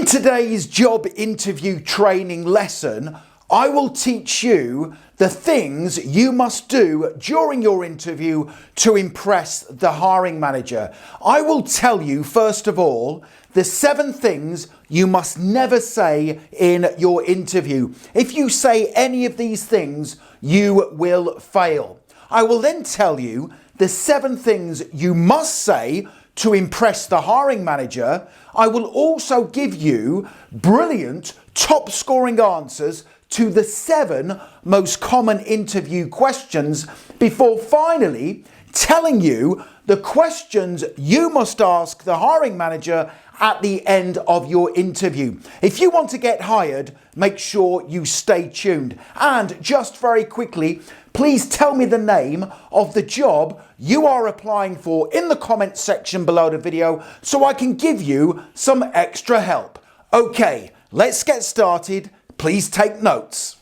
today's job interview training lesson, I will teach you the things you must do during your interview to impress the hiring manager. I will tell you, first of all, the 7 things you must never say in your interview. If you say any of these things, you will fail. I will then tell you the 7 things you must say to impress the hiring manager. I will also give you brilliant, top scoring answers to the 7 most common interview questions before finally telling you the questions you must ask the hiring manager at the end of your interview. If you want to get hired, make sure you stay tuned. And just very quickly, please tell me the name of the job you are applying for in the comments section below the video so I can give you some extra help. Okay, let's get started. Please take notes.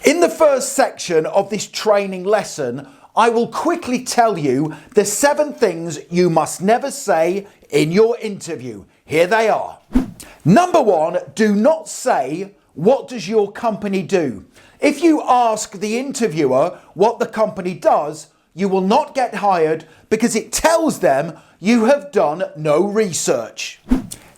In the first section of this training lesson, I will quickly tell you the 7 things you must never say in your interview. Here they are. Number 1, do not say, "What does your company do?" If you ask the interviewer what the company does, you will not get hired because it tells them you have done no research.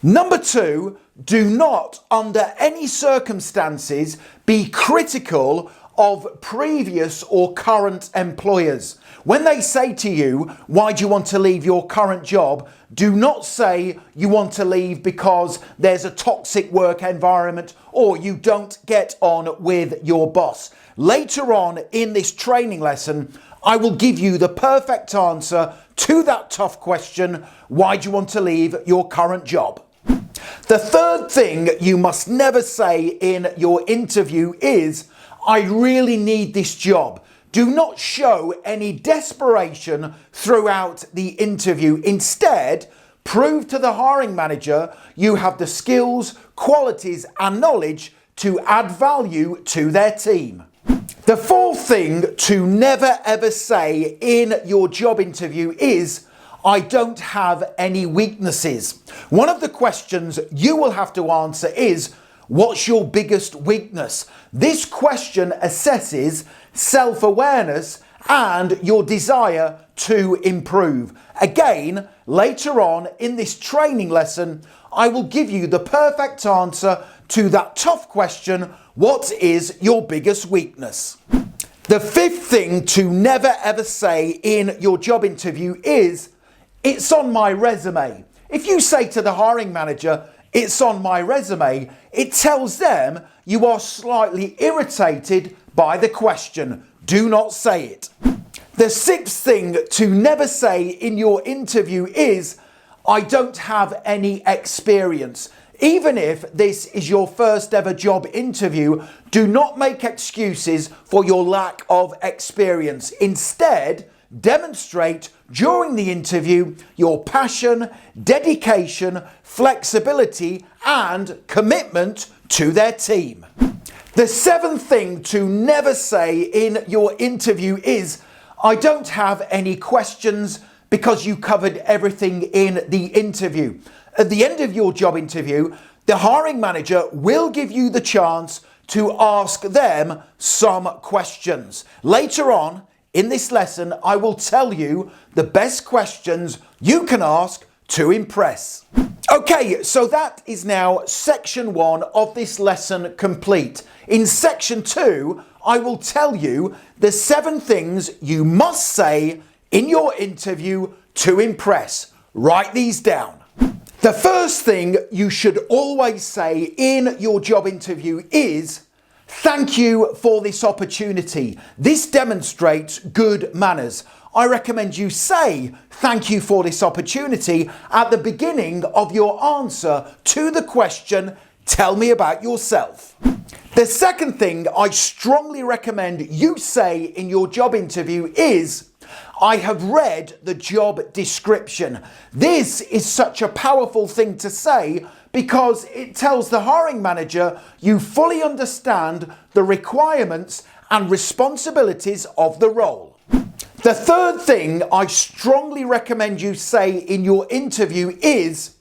Number 2, do not, under any circumstances, be critical of previous or current employers. When they say to you, "Why do you want to leave your current job?" do not say you want to leave because there's a toxic work environment or you don't get on with your boss. Later on in this training lesson, I will give you the perfect answer to that tough question, why do you want to leave your current job? The third thing you must never say in your interview is, "I really need this job." Do not show any desperation throughout the interview. Instead, prove to the hiring manager you have the skills, qualities, and knowledge to add value to their team. The fourth thing to never ever say in your job interview is, "I don't have any weaknesses." One of the questions you will have to answer is, what's your biggest weakness? This question assesses self-awareness and your desire to improve. Again, later on in this training lesson, I will give you the perfect answer to that tough question, what is your biggest weakness? The fifth thing to never ever say in your job interview is, "It's on my resume." If you say to the hiring manager, "It's on my resume," it tells them you are slightly irritated by the question. Do not say it. The sixth thing to never say in your interview is, "I don't have any experience." Even if this is your first ever job interview, do not make excuses for your lack of experience. Instead, demonstrate during the interview your passion, dedication, flexibility, and commitment to their team. The seventh thing to never say in your interview is, "I don't have any questions," because you covered everything in the interview. At the end of your job interview, the hiring manager will give you the chance to ask them some questions. Later on in this lesson, I will tell you the best questions you can ask to impress. Okay, so that is now section 1 of this lesson complete. In section 2, I will tell you the 7 things you must say in your interview to impress. Write these down. The first thing you should always say in your job interview is, "Thank you for this opportunity. This demonstrates good manners." I recommend you say "thank you for this opportunity" at the beginning of your answer to the question, "Tell me about yourself." The second thing I strongly recommend you say in your job interview is, "I have read the job description." This is such a powerful thing to say because it tells the hiring manager you fully understand the requirements and responsibilities of the role. The third thing I strongly recommend you say in your interview is,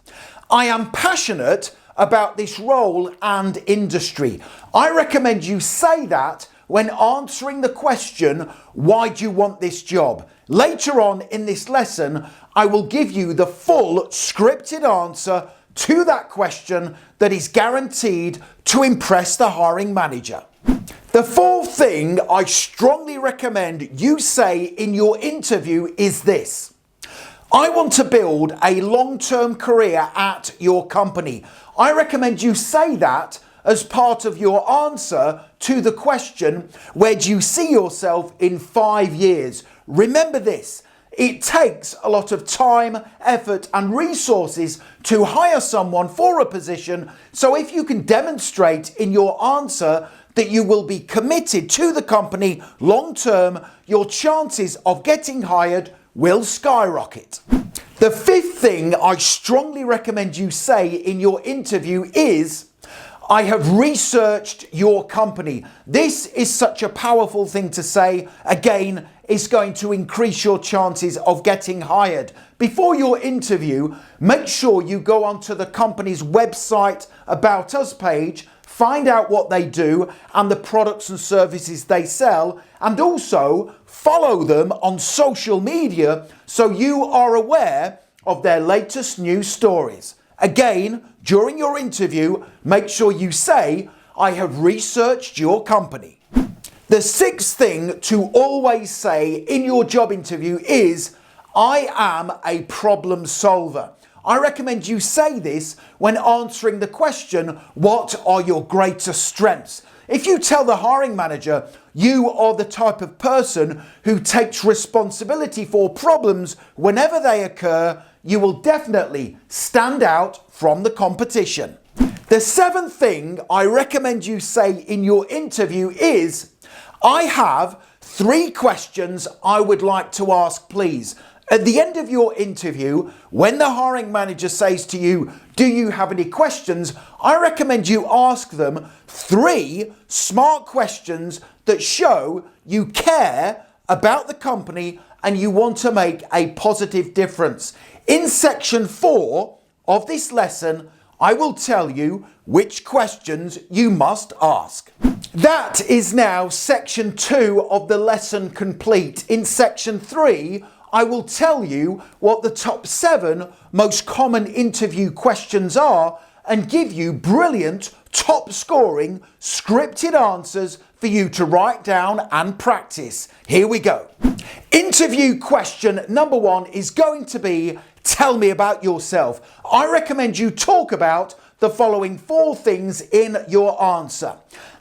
"I am passionate about this role and industry. I recommend you say that when answering the question, why do you want this job? Later on in this lesson, I will give you the full scripted answer to that question that is guaranteed to impress the hiring manager. The fourth thing I strongly recommend you say in your interview is this: I want to build a long-term career at your company. I recommend you say that as part of your answer to the question, where do you see yourself in 5 years? Remember this: it takes a lot of time, effort, and resources to hire someone for a position. So if you can demonstrate in your answer that you will be committed to the company long term, your chances of getting hired will skyrocket. The fifth thing I strongly recommend you say in your interview is, I have researched your company. This is such a powerful thing to say. Again, it's going to increase your chances of getting hired. Before your interview, make sure you go onto the company's website About Us page, find out what they do and the products and services they sell, and also follow them on social media so you are aware of their latest news stories. Again, during your interview, make sure you say, I have researched your company. The sixth thing to always say in your job interview is, I am a problem solver. I recommend you say this when answering the question, what are your greatest strengths? If you tell the hiring manager you are the type of person who takes responsibility for problems whenever they occur, you will definitely stand out from the competition. The seventh thing I recommend you say in your interview is, I have 3 questions I would like to ask, please. At the end of your interview, when the hiring manager says to you, do you have any questions? I recommend you ask them 3 smart questions that show you care about the company and you want to make a positive difference. In section 4 of this lesson, I will tell you which questions you must ask. That is now section 2 of the lesson complete. In section 3, I will tell you what the top 7 most common interview questions are and give you brilliant, top scoring, scripted answers for you to write down and practice. Here we go. Interview question number 1 is going to be, tell me about yourself. I recommend you talk about the following 4 things in your answer: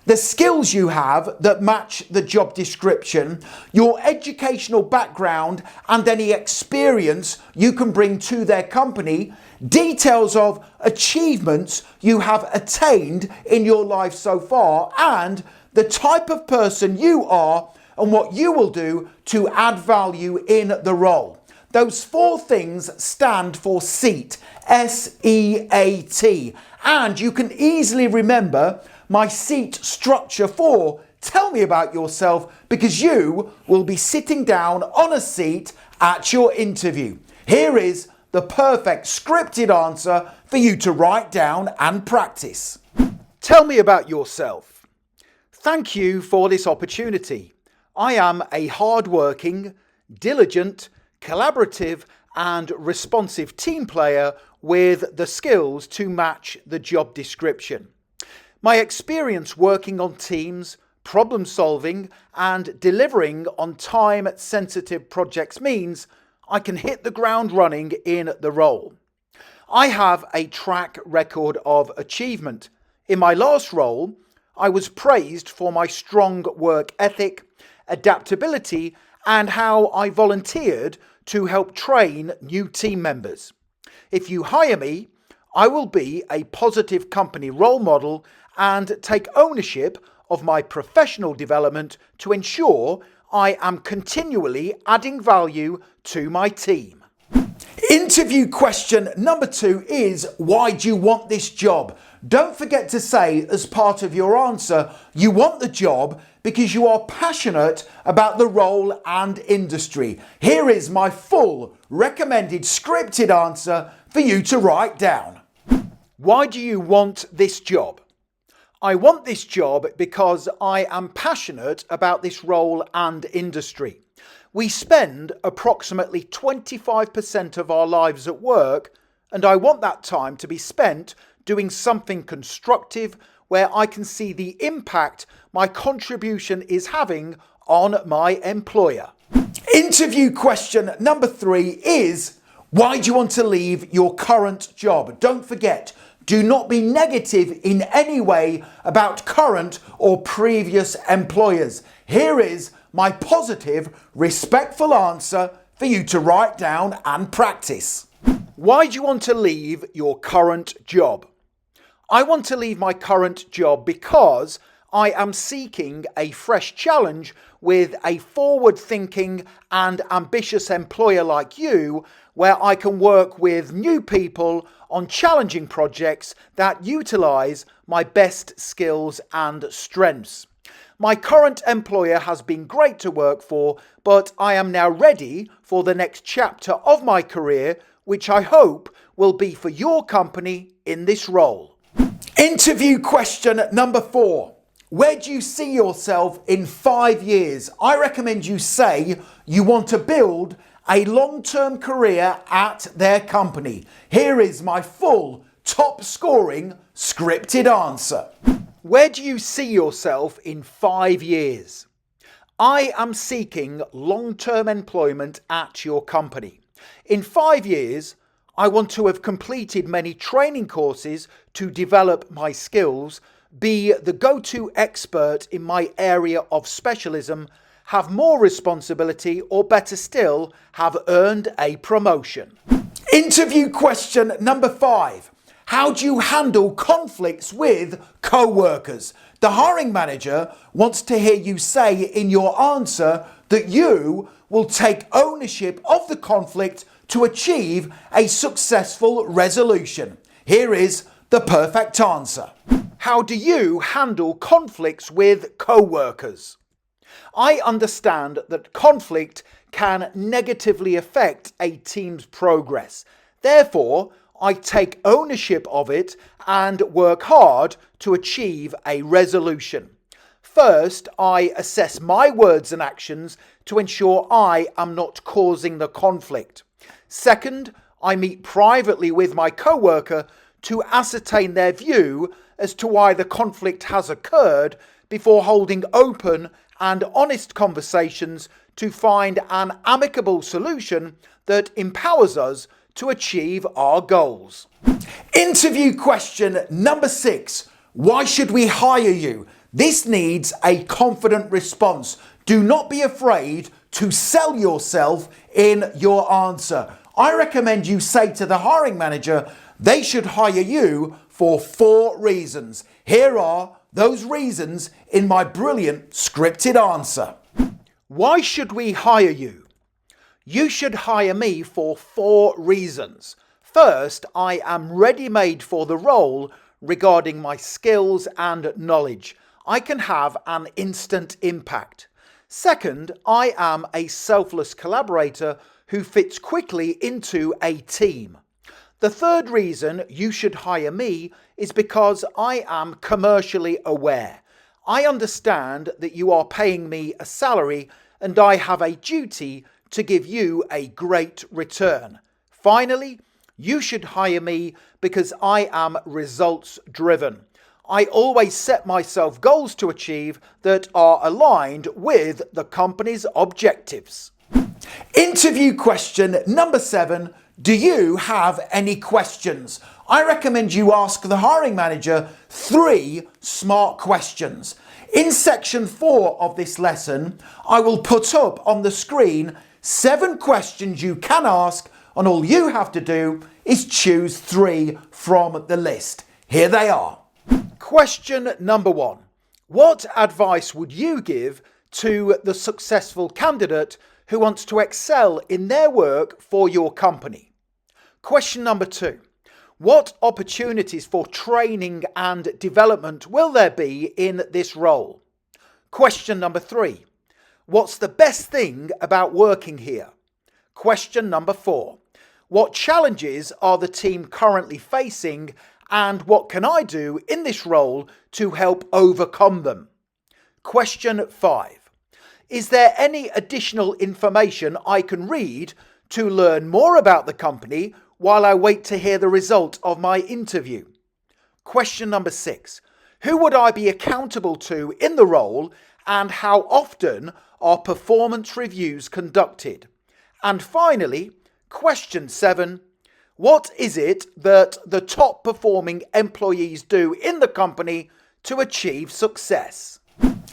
the skills you have that match the job description, your educational background and any experience you can bring to their company, details of achievements you have attained in your life so far, and the type of person you are and what you will do to add value in the role. Those 4 things stand for SEAT, S-E-A-T, and you can easily remember my SEAT structure for tell me about yourself, because you will be sitting down on a seat at your interview. Here is the perfect scripted answer for you to write down and practice. Tell me about yourself. Thank you for this opportunity. I am a hard-working, diligent, collaborative and responsive team player with the skills to match the job description. My experience working on teams, problem solving and delivering on time-sensitive projects means I can hit the ground running in the role. I have a track record of achievement. In my last role, I was praised for my strong work ethic, adaptability and how I volunteered to help train new team members. If you hire me, I will be a positive company role model and take ownership of my professional development to ensure I am continually adding value to my team. Interview question number 2 is, why do you want this job? Don't forget to say as part of your answer, you want the job because you are passionate about the role and industry. Here is my full recommended scripted answer for you to write down. Why do you want this job? I want this job because I am passionate about this role and industry. We spend approximately 25% of our lives at work, and I want that time to be spent doing something constructive where I can see the impact my contribution is having on my employer. Interview question number 3 is, why do you want to leave your current job? Don't forget, do not be negative in any way about current or previous employers. Here is my positive, respectful answer for you to write down and practice. Why do you want to leave your current job? I want to leave my current job because I am seeking a fresh challenge with a forward-thinking and ambitious employer like you, where I can work with new people on challenging projects that utilize my best skills and strengths. My current employer has been great to work for, but I am now ready for the next chapter of my career, which I hope will be for your company in this role. Interview question number 4. Where do you see yourself in 5 years? I recommend you say you want to build a long-term career at their company. Here is my full top scoring scripted answer. Where do you see yourself in 5 years? I am seeking long-term employment at your company. In 5 years, I want to have completed many training courses to develop my skills, be the go-to expert in my area of specialism, have more responsibility, or better still, have earned a promotion. Interview question number 5. How do you handle conflicts with co-workers? The hiring manager wants to hear you say in your answer that you will take ownership of the conflict to achieve a successful resolution. Here is the perfect answer. How do you handle conflicts with co-workers? I understand that conflict can negatively affect a team's progress. Therefore, I take ownership of it and work hard to achieve a resolution. First, I assess my words and actions to ensure I am not causing the conflict. Second, I meet privately with my co-worker to ascertain their view as to why the conflict has occurred before holding open and honest conversations to find an amicable solution that empowers us to achieve our goals. Interview question number 6. Why should we hire you? This needs a confident response. Do not be afraid to sell yourself in your answer. I recommend you say to the hiring manager they should hire you for 4 reasons. Here are those reasons in my brilliant scripted answer. Why should we hire you? You should hire me for 4 reasons. First, I am ready-made for the role regarding my skills and knowledge. I can have an instant impact. Second, I am a selfless collaborator who fits quickly into a team. The third reason you should hire me is because I am commercially aware. I understand that you are paying me a salary and I have a duty to give you a great return. Finally, you should hire me because I am results driven. I always set myself goals to achieve that are aligned with the company's objectives. Interview question number 7. Do you have any questions? I recommend you ask the hiring manager 3 smart questions. In section 4 of this lesson, I will put up on the screen 7 questions you can ask, and all you have to do is choose 3 from the list. Here they are. Question number 1. What advice would you give to the successful candidate who wants to excel in their work for your company? Question number 2. What opportunities for training and development will there be in this role? Question number 3. What's the best thing about working here? Question number 4. What challenges are the team currently facing And what can I do in this role to help overcome them? Question 5. Is there any additional information I can read to learn more about the company while I wait to hear the result of my interview? Question number 6. Who would I be accountable to in the role, and how often are performance reviews conducted? And finally, question 7. What is it that the top performing employees do in the company to achieve success?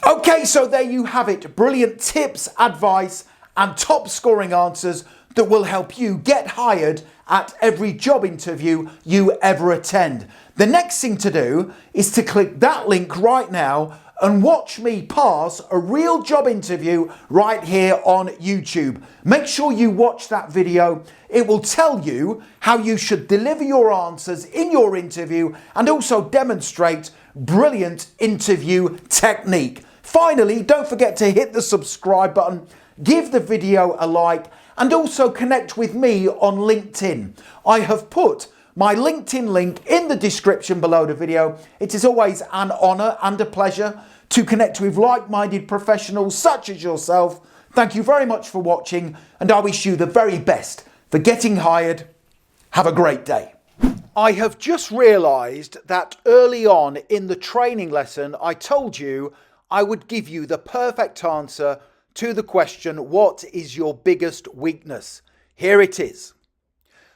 Okay, so there you have it. Brilliant tips, advice, and top scoring answers that will help you get hired at every job interview you ever attend. The next thing to do is to click that link right now and watch me pass a real job interview right here on YouTube. Make sure you watch that video. It will tell you how you should deliver your answers in your interview and also demonstrate brilliant interview technique. Finally, don't forget to hit the subscribe button, give the video a like, and also connect with me on LinkedIn. I have put my LinkedIn link in the description below the video. It is always an honor and a pleasure to connect with like-minded professionals such as yourself. Thank you very much for watching, and I wish you the very best for getting hired. Have a great day. I have just realized that early on in the training lesson, I told you I would give you the perfect answer to the question, what is your biggest weakness? Here it is.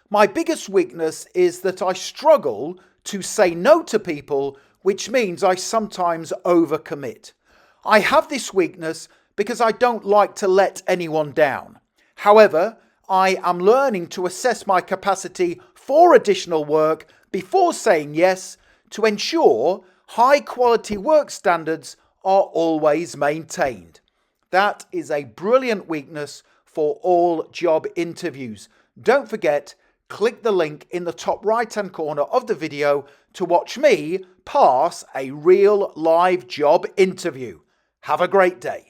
My biggest weakness is that I struggle to say no to people, which means I sometimes overcommit. I have this weakness because I don't like to let anyone down. However, I am learning to assess my capacity for additional work before saying yes to ensure high quality work standards are always maintained. That is a brilliant weakness for all job interviews. Don't forget, click the link in the top right hand corner of the video to watch me pass a real live job interview. Have a great day.